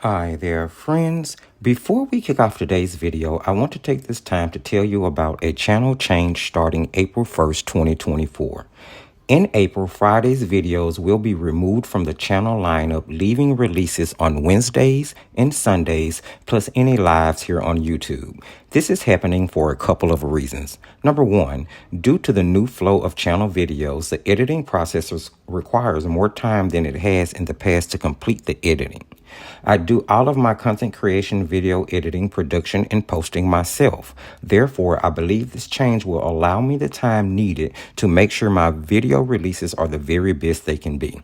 Hi there, friends. Before we kick off today's video, I want to take this time to tell you about a channel change starting April 1st, 2024. In April, Friday's videos will be removed from the channel lineup, leaving releases on Wednesdays and Sundays, plus any lives here on YouTube. This is happening for a couple of reasons. Number one, due to the new flow of channel videos, the editing process requires more time than it has in the past to complete the editing. I do all of my content creation, video editing, production, and posting myself. Therefore, I believe this change will allow me the time needed to make sure my video releases are the very best they can be.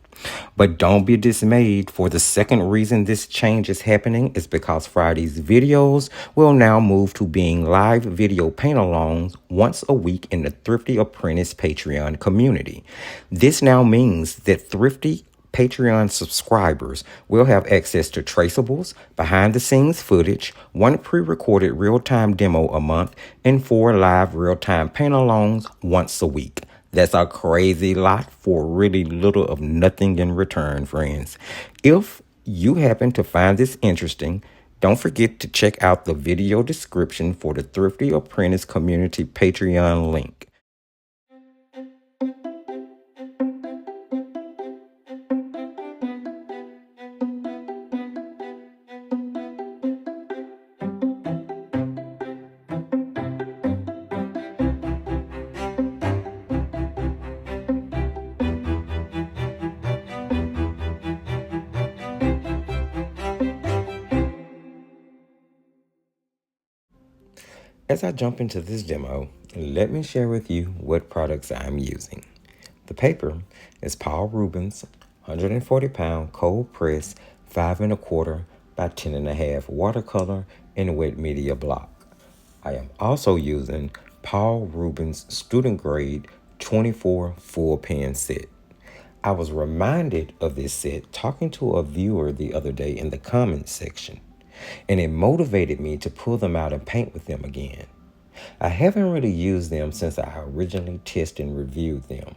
But don't be dismayed, for the second reason this change is happening is because Friday's videos will now move to being live video paint-alongs once a week in the Thrifty Apprentice Patreon community. This now means that Thrifty Patreon subscribers will have access to traceables, behind-the-scenes footage, one pre-recorded real-time demo a month, and 4 live real-time paint-alongs once a week. That's a crazy lot for really little of nothing in return, friends. If you happen to find this interesting, don't forget to check out the video description for the Thrifty Apprentice Community Patreon link. As I jump into this demo, let me share with you what products I'm using. The paper is Paul Rubens 140-pound cold press 5 1/4 by 10 1/2 watercolor and wet media block. I am also using Paul Rubens student grade 24 full pen set. I was reminded of this set talking to a viewer the other day in the comments section, and it motivated me to pull them out and paint with them again. I haven't really used them since I originally tested and reviewed them.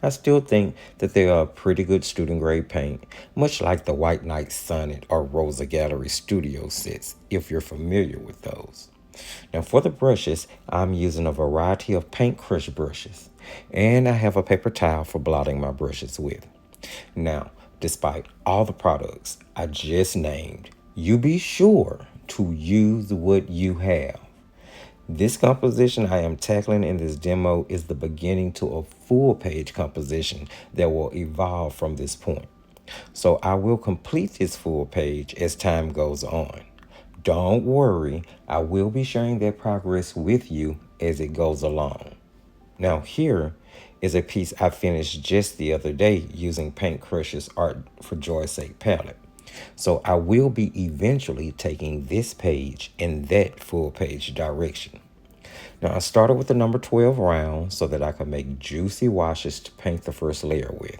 I still think that they are a pretty good student grade paint, much like the White Knight Sonnet or Rosa Gallery Studio sets, if you're familiar with those. Now for the brushes, I'm using a variety of paint crush brushes, and I have a paper towel for blotting my brushes with. Now, despite all the products I just named, you be sure to use what you have. This composition I am tackling in this demo is the beginning to a full page composition that will evolve from this point. So I will complete this full page as time goes on. Don't worry, I will be sharing that progress with you as it goes along. Now here is a piece I finished just the other day using Paint Crush's Art for Joy's Sake palette. So I will be eventually taking this page in that full page direction. Now I started with the number 12 round so that I could make juicy washes to paint the first layer with.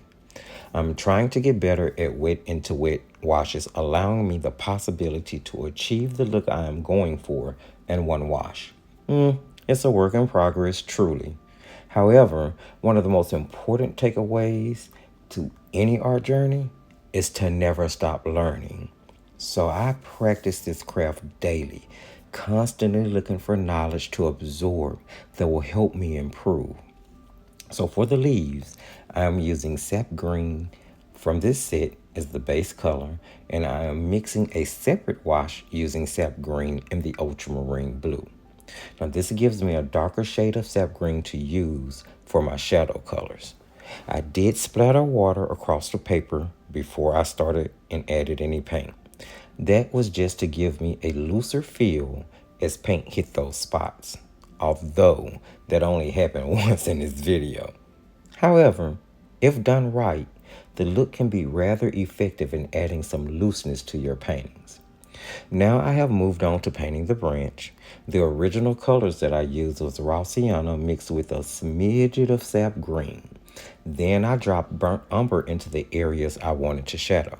I'm trying to get better at wet into wet washes, allowing me the possibility to achieve the look I am going for in one wash. It's a work in progress, truly. However, one of the most important takeaways to any art journey is to never stop learning. So I practice this craft daily, constantly looking for knowledge to absorb that will help me improve. So for the leaves, I am using sap green from this set as the base color, and I am mixing a separate wash using sap green and the ultramarine blue. Now this gives me a darker shade of sap green to use for my shadow colors. I did splatter water across the paper before I started and added any paint. That was just to give me a looser feel as paint hit those spots, although that only happened once in this video. However, if done right, the look can be rather effective in adding some looseness to your paintings. Now I have moved on to painting the branch. The original colors that I used was raw sienna mixed with a smidget of sap green. Then I dropped burnt umber into the areas I wanted to shadow.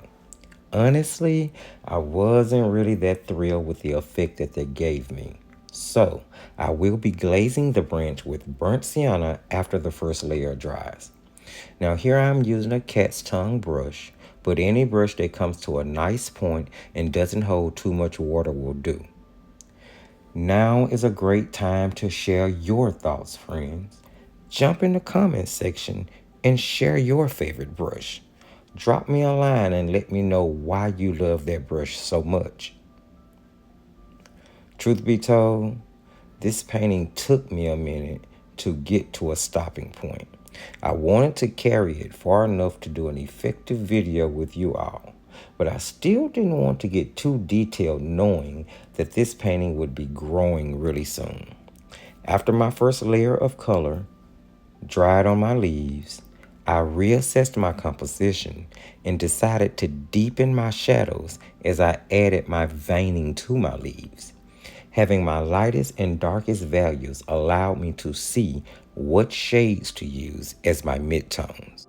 Honestly, I wasn't really that thrilled with the effect that they gave me. So I will be glazing the branch with burnt sienna after the first layer dries. Now here I'm using a cat's tongue brush, but any brush that comes to a nice point and doesn't hold too much water will do. Now is a great time to share your thoughts, friends. Jump in the comments section and share your favorite brush. Drop me a line and let me know why you love that brush so much. Truth be told, this painting took me a minute to get to a stopping point. I wanted to carry it far enough to do an effective video with you all, but I still didn't want to get too detailed knowing that this painting would be growing really soon. After my first layer of color dried on my leaves, I reassessed my composition and decided to deepen my shadows as I added my veining to my leaves. Having my lightest and darkest values allowed me to see what shades to use as my midtones.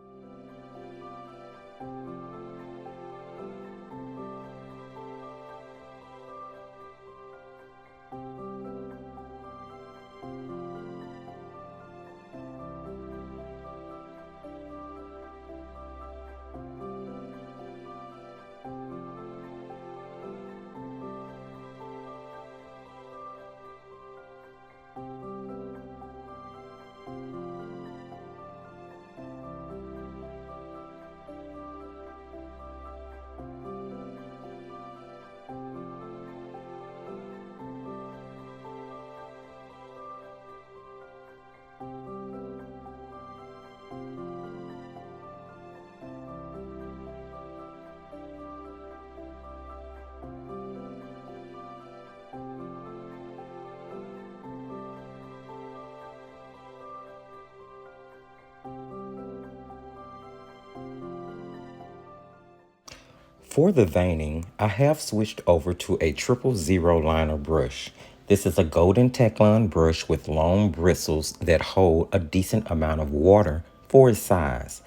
For the veining, I have switched over to a 000 liner brush. This is a golden Teclon brush with long bristles that hold a decent amount of water for its size.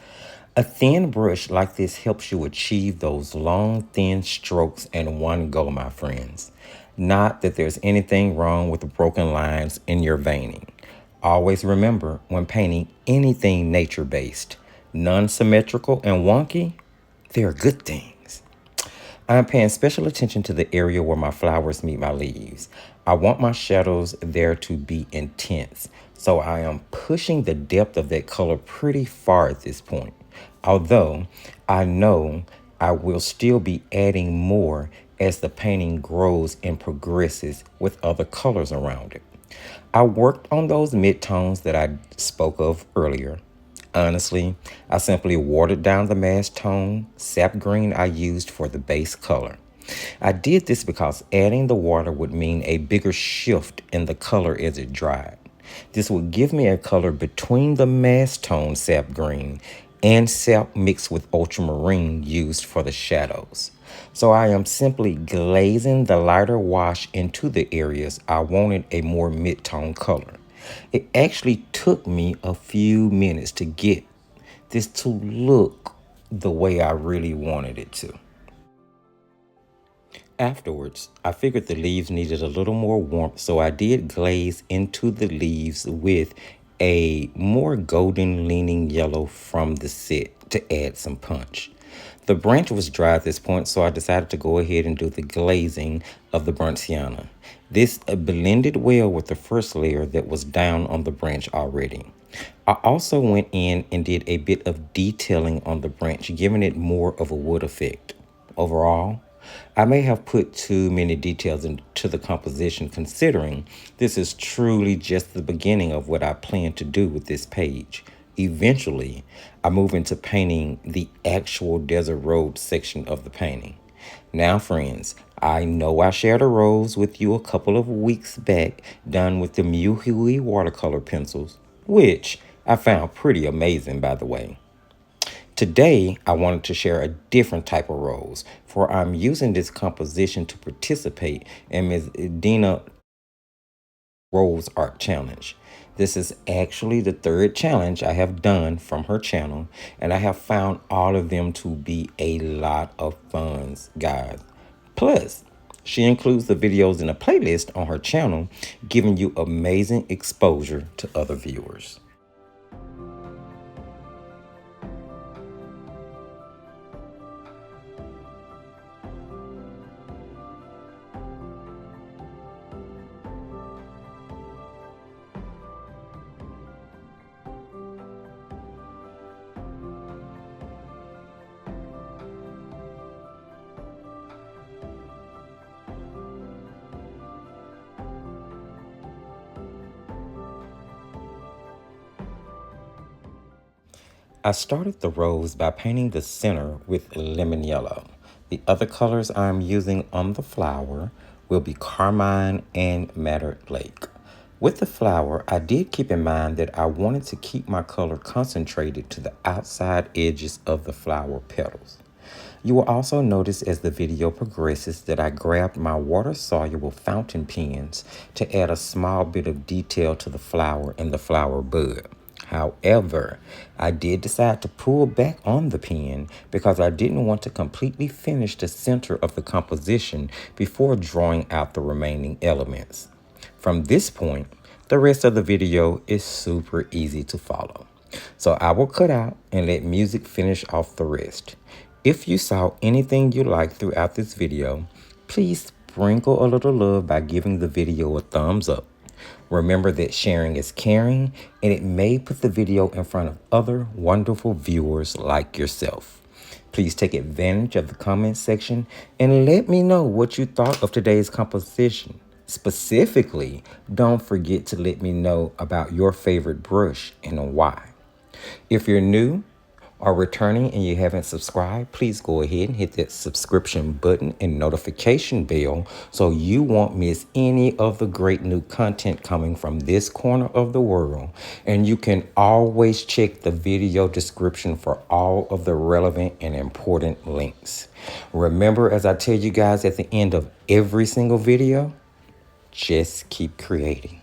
A thin brush like this helps you achieve those long, thin strokes in one go, my friends. Not that there's anything wrong with broken lines in your veining. Always remember, when painting anything nature-based, non-symmetrical and wonky, they're good things. I am paying special attention to the area where my flowers meet my leaves. I want my shadows there to be intense, so I am pushing the depth of that color pretty far at this point. Although I know I will still be adding more as the painting grows and progresses with other colors around it. I worked on those midtones that I spoke of earlier. Honestly, I simply watered down the mask tone, sap green I used for the base color. I did this because adding the water would mean a bigger shift in the color as it dried. This would give me a color between the mask tone sap green and sap mixed with ultramarine used for the shadows. So I am simply glazing the lighter wash into the areas I wanted a more mid-tone color. It actually took me a few minutes to get this to look the way I really wanted it to. Afterwards, I figured the leaves needed a little more warmth, so I did glaze into the leaves with a more golden leaning yellow from the set to add some punch. The branch was dry at this point, so I decided to go ahead and do the glazing of the burnt sienna. This blended well with the first layer that was down on the branch already. I also went in and did a bit of detailing on the branch, giving it more of a wood effect. Overall, I may have put too many details into the composition, considering this is truly just the beginning of what I plan to do with this page. Eventually, I move into painting the actual desert road section of the painting. Now, friends, I know I shared a rose with you a couple of weeks back, done with the Hui watercolor pencils, which I found pretty amazing, by the way. Today, I wanted to share a different type of rose, for I'm using this composition to participate in Ms. Dena Rose Art Challenge. This is actually the third challenge I have done from her channel, and I have found all of them to be a lot of fun, guys. Plus, she includes the videos in a playlist on her channel, giving you amazing exposure to other viewers. I started the rose by painting the center with lemon yellow. The other colors I'm using on the flower will be carmine and madder lake. With the flower, I did keep in mind that I wanted to keep my color concentrated to the outside edges of the flower petals. You will also notice as the video progresses that I grabbed my water-soluble fountain pens to add a small bit of detail to the flower and the flower bud. However, I did decide to pull back on the pen because I didn't want to completely finish the center of the composition before drawing out the remaining elements. From this point, the rest of the video is super easy to follow. So I will cut out and let music finish off the rest. If you saw anything you liked throughout this video, please sprinkle a little love by giving the video a thumbs up. Remember that sharing is caring, and it may put the video in front of other wonderful viewers like yourself. Please take advantage of the comment section and let me know what you thought of today's composition. Specifically, don't forget to let me know about your favorite brush and why. If you're new or returning and you haven't subscribed, please go ahead and hit that subscription button and notification bell so you won't miss any of the great new content coming from this corner of the world. And you can always check the video description for all of the relevant and important links. Remember, as I tell you guys at the end of every single video, just keep creating.